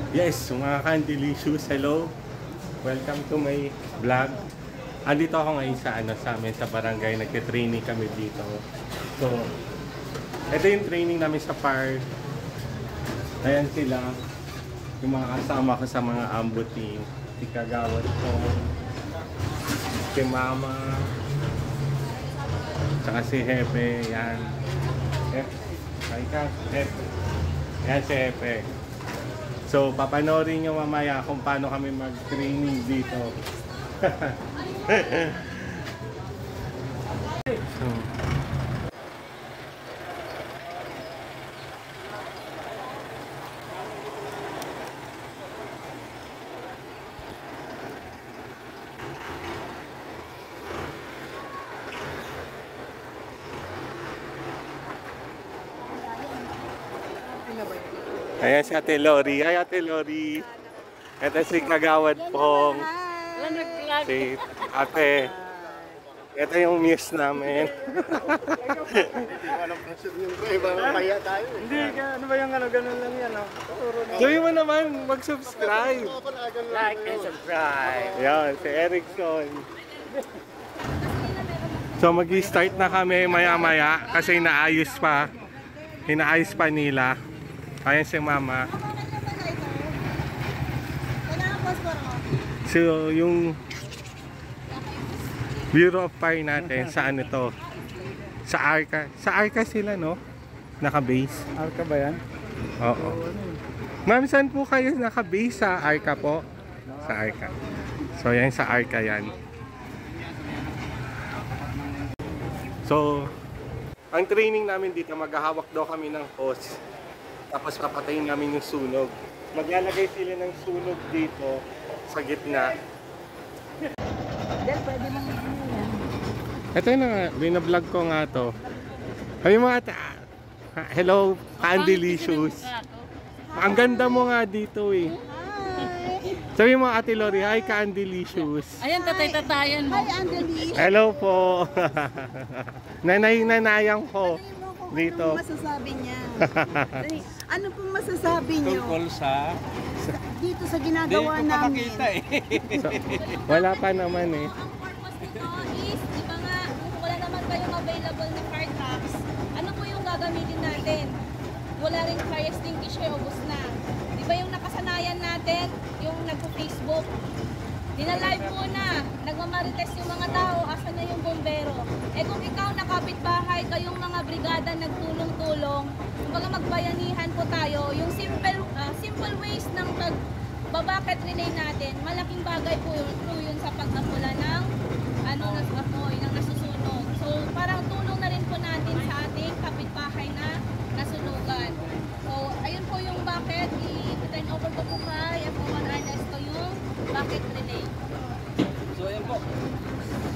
Yes, mga Candelicious, hello. Welcome to my vlog. Andito ako ngayon sa sa amin sa barangay. Nagte-training kami dito. So, ito yung training namin sa park. Ayan sila. Yung mga kasama ko sa mga ambo team. Si Kagawad ko. Si Mama. Tsaka si Hepe. Yan. Hi ka, Hepe. Yan si Hepe. So, papanorin nyo mamaya kung paano kami mag-training dito. So, ayan si Ate Lori. Ay, Ate Lori. Ito si Kagawad pong. Si Ate. Ito yung muse namin. Hindi ka, ano ba yung ganun lang yan, no? Gawin mo naman, mag-subscribe. Like and subscribe. Yan, si Erickson. So mag-start na kami maya-maya kasi inaayos pa. Inaayos pa nila. Ayan si Mama. So yung Bureau of Fire natin, saan ito? Sa Arca. Sa Arca sila, no? Naka-base. Arca ba yan? Oo. Ma'am, saan po kayo naka-base? Sa Arca po? Sa Arca. So yan, sa Arca yan. So, ang training namin dito, maghahawak daw kami ng hose. Tapos papatayin namin yung sunog. Maglalagay sila ng sunog dito sa gitna. Ito na nga, binablog ko nga to. Ay mga hello, Candelicious. Ang ganda mo nga dito eh. Sabi mo Ate Lori, hi Candelicious. Ayan, tatay-tatayan mo. Hi, Angelie. Hello po. Nanay-nanayang ko dito. Ano masasabi niya? Ano pong masasabi niyo? Tungkol sa... Dito sa ginagawa namin. So, wala pa naman eh. Ang purpose nito is, di ba nga, kung wala naman kayong available na fire trucks, ano po yung gagamitin natin? Wala rin fire extinguisher, ubos na. Di ba yung nakasanayan natin, yung nagpo-Facebook? Dinalive muna, nagmamarites yung mga tao, asan na yung bombero? Eh kung ikaw nakapitbahay, kayong mga brigada nagtulong-tulong, kumbaga magbayanihan po tayo, yung simple ways ng pag-bucket relay natin, malaking bagay po yun sa pag-apula ng apoy, ng nasusunog. So parang tulong na rin po natin sa ating kapitbahay na nasunugan. So ayun po yung bucket, i-turn over ko po kay F1 Ernesto yung bucket relay. So ayan po,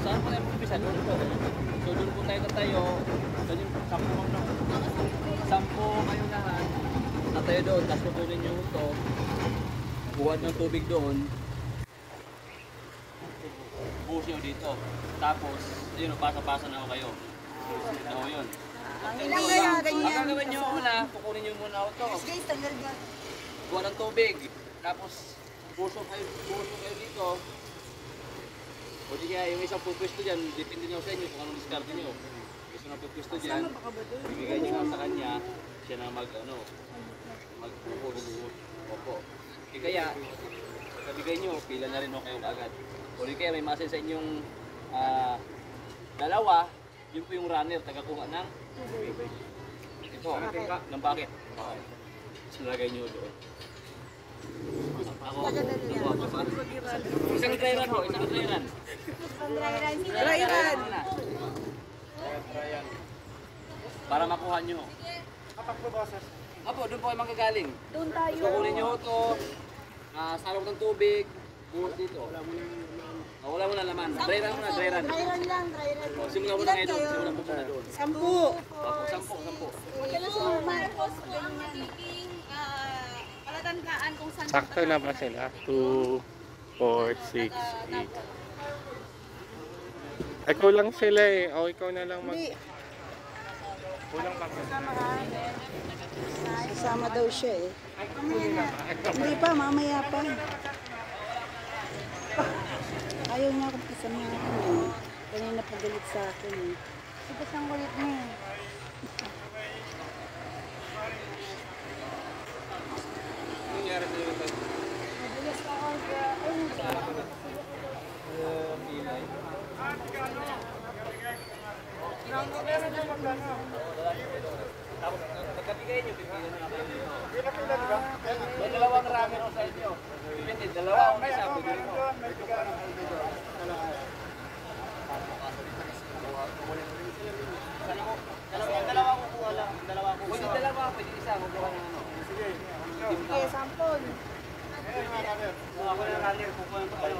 saan po tayo mag-umpisa? Doon po. So doon po tayo, doon yung 10 kayo lahat, natayo doon, tapos pupunin nyo ito, buhat ng tubig doon, buhos nyo dito, tapos, yun, pasa-pasa na ako kayo. Ito yun. Ilang kaya ganyan? Ang gagawin nyo muna, kukunin nyo muna ito, Guys, tagal ba? buhat ng tubig, tapos buhos kayo dito, o di kaya yung isang pupwesto dyan, depende nyo sa inyo kung anong discard nyo. Gusto na pupwesto dyan, ibigay nyo lang sa kanya, siya na magpuhos. Opo. Kaya, sabigay nyo, pila na rin kayo agad. O di kaya may masin sa inyong dalawa, yun po yung runner, tagakuha ng ito, ng bucket. Sinagay nyo doon. Ako, isang dry run po, isang dry run. Dry run. Para makuha nyo. Apo, doon po kayo manggagaling. Doon tayo. Kukunin nyo ito, salok ng tubig, buhos dito. Wala mo na laman. Dry run muna, dry run. Dry run lang, dry run. Simula mo na ngayon doon, simula mo muna doon. 10. Apo, 10. Yung purpose po ang magiging palatandaan kung saan Sakto na ba sila? 2, 4, 6, 8. Ay, kulang sila eh. O, ikaw na lang mag... Kulang pa. Sasama daw siya eh. Hindi pa, mamaya pa. Ayaw niya akong kasamahan eh. Kanina pa galit sa akin eh. Sige, ang kulit mo eh. Nangyari sa iyo tayo. Mabilis ka ako. Pilay. Tapos, pagkabigay nyo, bigyan nyo ako. May dalawang rami ako sa inyo. Depende, dalawa ako isa, bigyan mo. Dalawa kukuha lang. Pwede dalawa, pwede isa. Kukuha ng ano. Sige, Sampol. ako na runner, kukuha ng ano.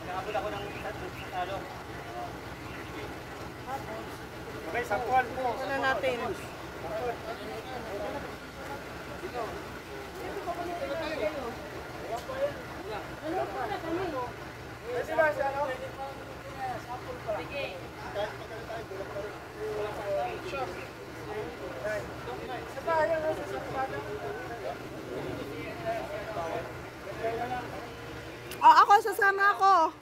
Nakabul ako ng talo. Okay, sampol po. Ano natin? Pwede ba siya, no? Oh, ako, sasama ako.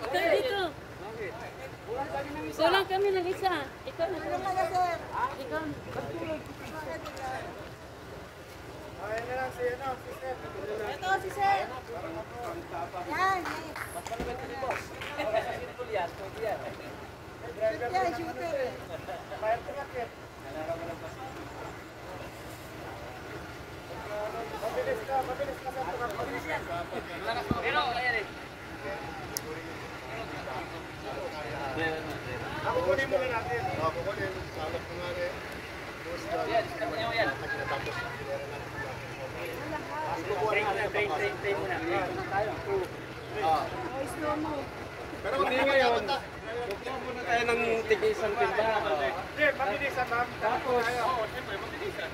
Ikaw dito. Kulang kami ng isa. Ikaw na. Ikaw. Ayan na lang si, ano, si Seth. Ito, si Sir. Yan. Yan, shooter eh. Fire truck eh. Mabilis ka sa truck. Mabilis yan. Pero, ayan eh. Ako kunin muna natin. Ako kunin. Salap ko nga rin. Yan, discount nyo yan. Train muna. Tayo. Pero hindi ngayon. Bukyan muna tayo ng tig-isang tindahan. Hindi, mabilisan ma'am. Tapos, siyempre, mabilisan.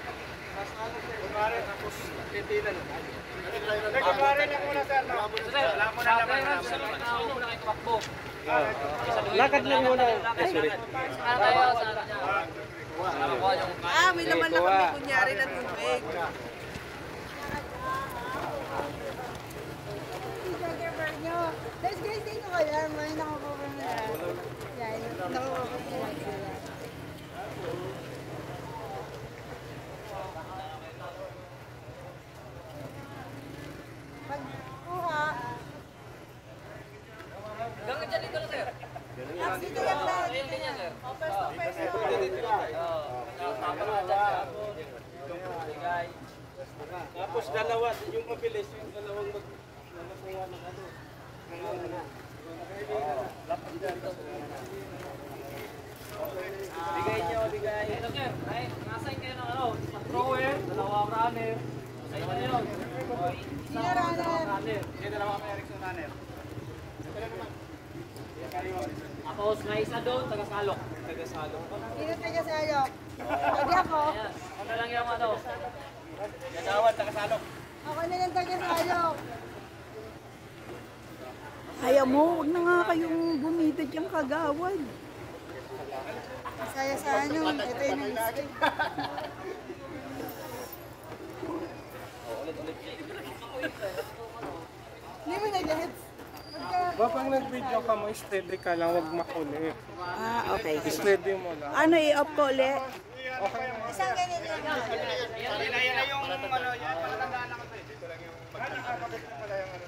Kumari, tapos, Titilan. hindi, kumari lang muna sir. No? Wala mo na naman. Ako muna kayo tumakbo. Lakad lang muna. Sorry. Tayo sa May laman na kami kunyari na tubig. Guys, dito ko yan. May nakakover na. Yan, nakakover na sila. Pagkuha. Hanggang dyan dito na sir. Dito lang lang. Ayun din yan sir. First to first to. Tama na dyan. Bigay. Tapos dalawa, yung mabilis, yung dalawang nanakuha ng ano. Bigay nyo, bigay. Ito sir, ay, nasign kayo ng ano, isang thrower, dalawang runner. Sa inyo na yun. Sino runner? Runner. Hindi, dalawa kami Erickson runner. Tapos may isa doon, taga-salok. Taga-salok. Sino taga sa'yo? Pwede ako. Ayan. Ano lang yung ano? Ganawan, taga-salok. Ako na lang taga sa'yo. Kaya mo, huwag na nga kayong bumidod yung kagawad. Masaya sa ano, ito yung nag-skip. Hindi mo nag-gets? Babang nag-video ka mo, steady ka lang, huwag makulit. Ah, okay. Steady mo lang. Ano, i-off ko ulit? Okay na. Isang ganyan lang. Yan na yung ano, yan. Palatandaan ako ito. Dito lang yung pagkakabit na pala yung ano.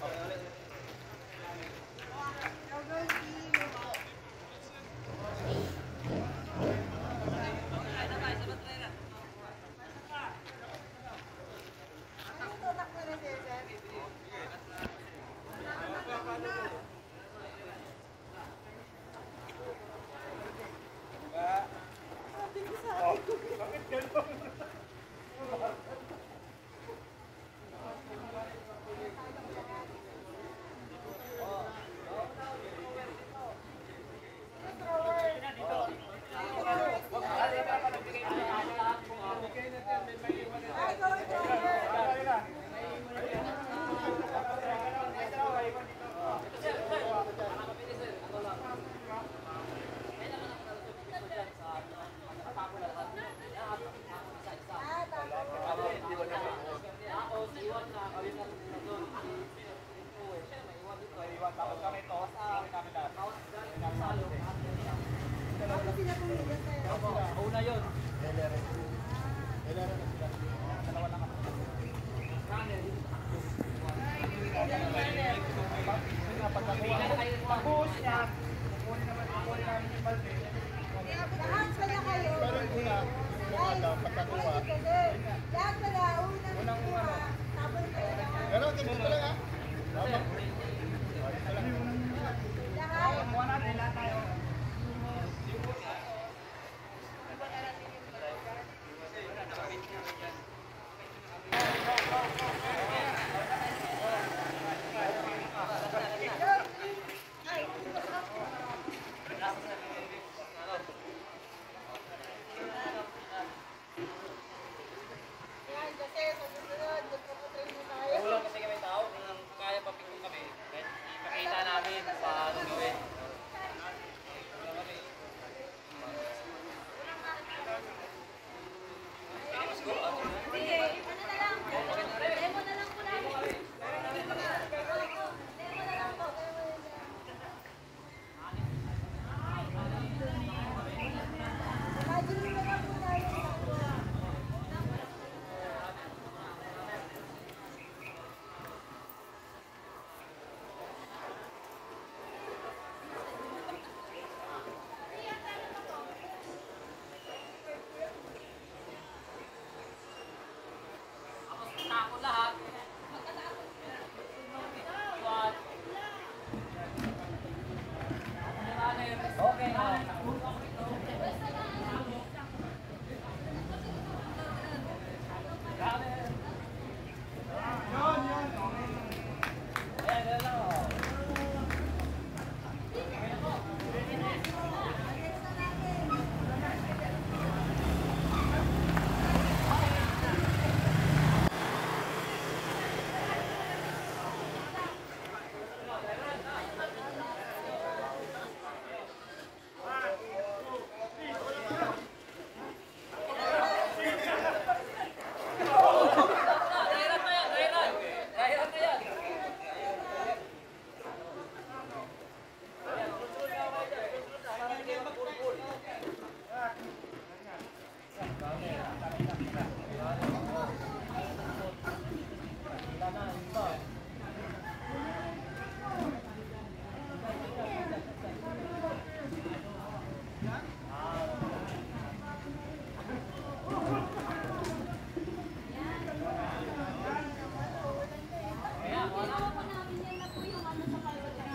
Lahat pala kayo. Lahat pala, unang kuha. Tapos kayo lahat. Pero, ganito lang ha. Lahat. Yan, kasi sa susunod, magpapatrain mo tayo. Kulang kasi kami tao, kung kaya papikong kami, kahit ipakita namin paano gawin. Sige, ano na lang. Demo na lang po namin. Demo na lang po. Demo na lang. Imagine mo lang po tayo. Tako lahat. Okay na. Ginawa po namin yan na po yung ano sa pagkakas.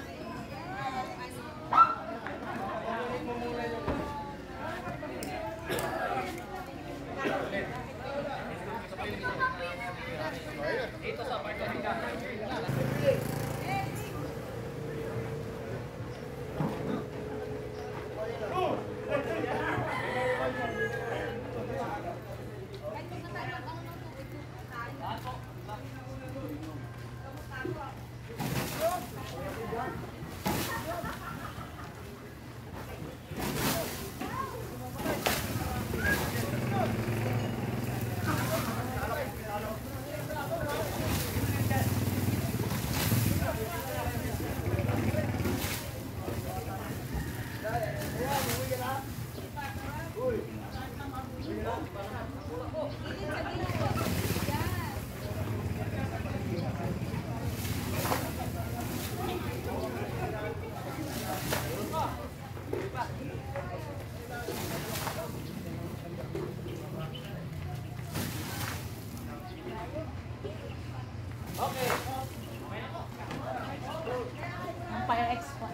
Empire Expo.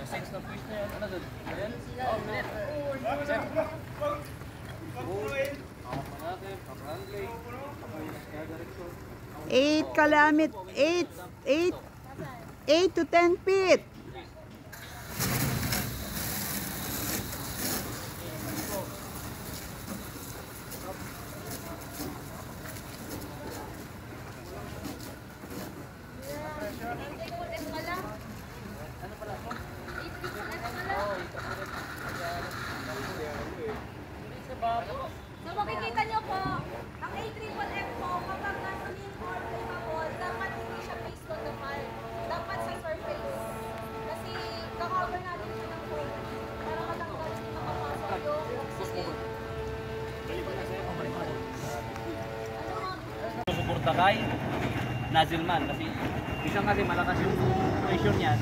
Sense na push na yan. Ano doon? Ayan? Oh, minute. Sir. Ako natin, pag-handling. 8 kalamit, 8 to 10 feet. So makikita nyo po, ang papunta kay nozzleman. Kasi isang kasi malakas yung pressure niyan.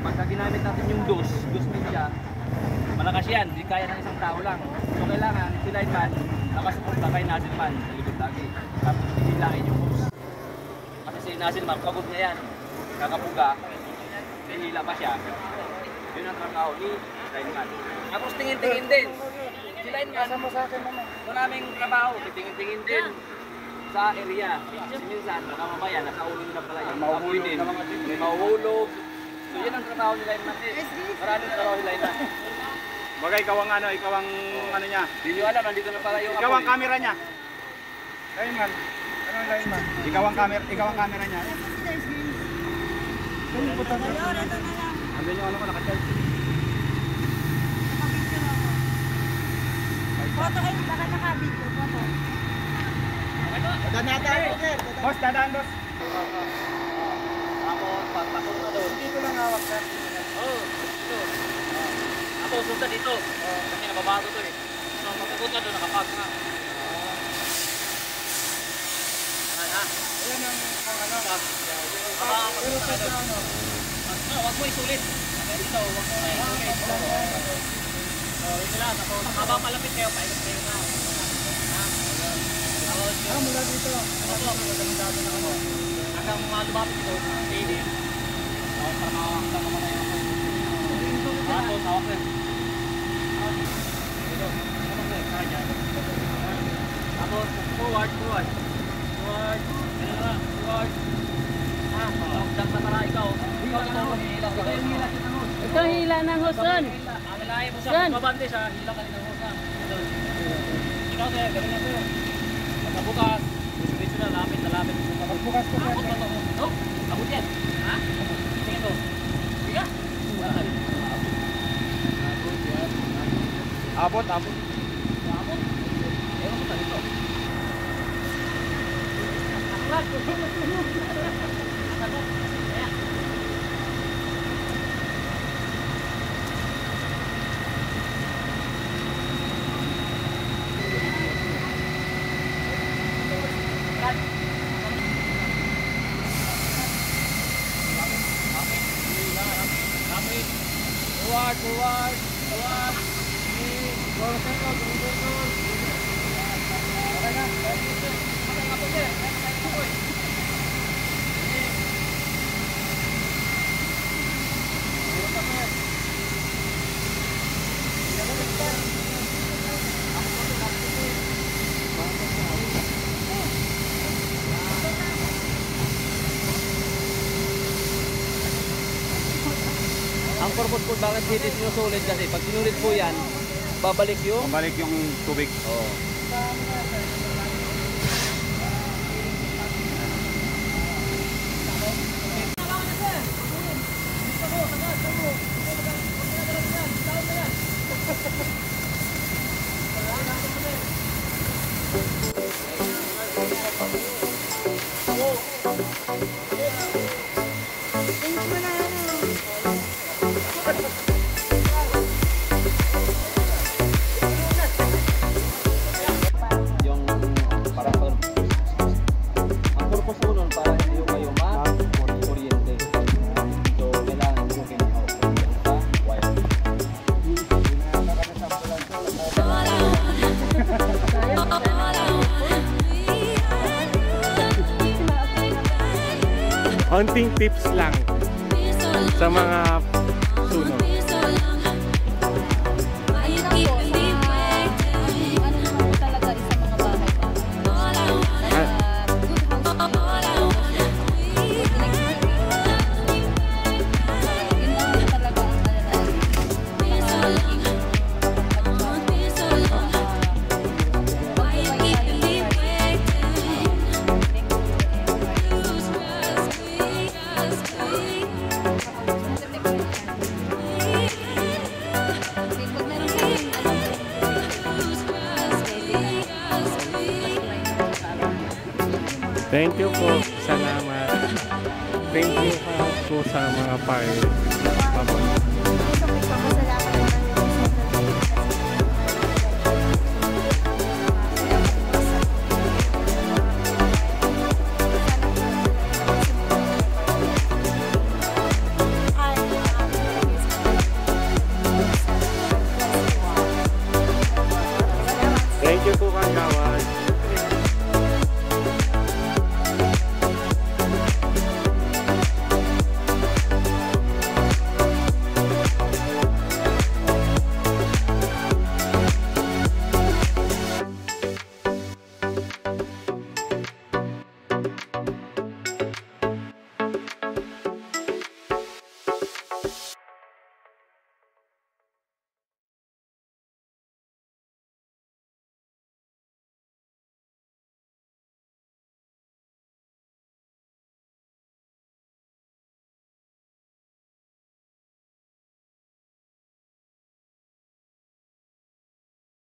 Pagka ginamit natin yung dos media, malakas yan, hindi kaya ng isang tao lang. So kailangan si lineman nakasuporta kay nozzleman sa likod lagi. Tapos hihilain yung hose. Kasi si nozzleman, pagod niya yan, kakapuga, hihila pa siya. Yun ang trabaho ni lineman. Tapos tingin-tingin din. Si lineman, maraming trabaho, tingin-tingin din sa area. Kasi minsan, baka mamaya, nasa ulo na pala yung apoy din. May mahuhulog. So yun ang trabaho ni lineman din. Maraming trabaho ni lineman. Baga ikaw ang ano niya. Hindi nyo alam, nandito na pala yung Ikaw ang apoy. camera niya. Lineman. Ano ang lineman? Ikaw ang camera niya. Andun yung ano ko naka-charge. Photo kayo, baka naka-video, photo. Boss, dadaan boss. Tapos, pagpasok na doon. Dito lang hawak sir. Oo, dito. Tapos, sunta dito. Kasi nababago to eh. So, pagpasok na doon, nakapag na. Ano? Ayan ang ano. Pero sa ano? Huwag mo isulit. Dito, huwag mo na isulit. Ito lang. Tapos, habang malapit kayo, paikot kayo na. Mula dito. Hanggang mga lumapit ito, steady. Tapos para makakakita naman tayo. Tapos hawak na. Ito. Kaya dyan. Tapos forward. Forward. Ganun na. Forward. Dang matara ikaw. Ikaw yung hila. Ikaw yung hila kita nun. Ito hila ng hoson. Amalahin mo siya. Babante siya. Hila ka rin ng hosan. Ikaw tayo. Ganun na tayo. Pagkabukas, diretso na lapit. Pagbukas ko Abot ba ito? No? Abot yan. Ha? Tingin to. Tiga? Abot. Abot? Ewan ko pa dito. Kaya. Forward. Ang purpose po bakit dito sinusulit kasi pag sinulit po yan, babalik yung Balik yung tubig. Oo. Yung parang ang purpose po nun para hindi yung kayo ma-kuryente. So, kailangan yung kinaka-kuryente sa wire. Konting tips lang sa mga sunog. Ano naman po talaga sa mga bahay pa. Good house. Yun lang talaga ang Thank you po. Salamat. Thank you po sa mga fire. Bye-bye.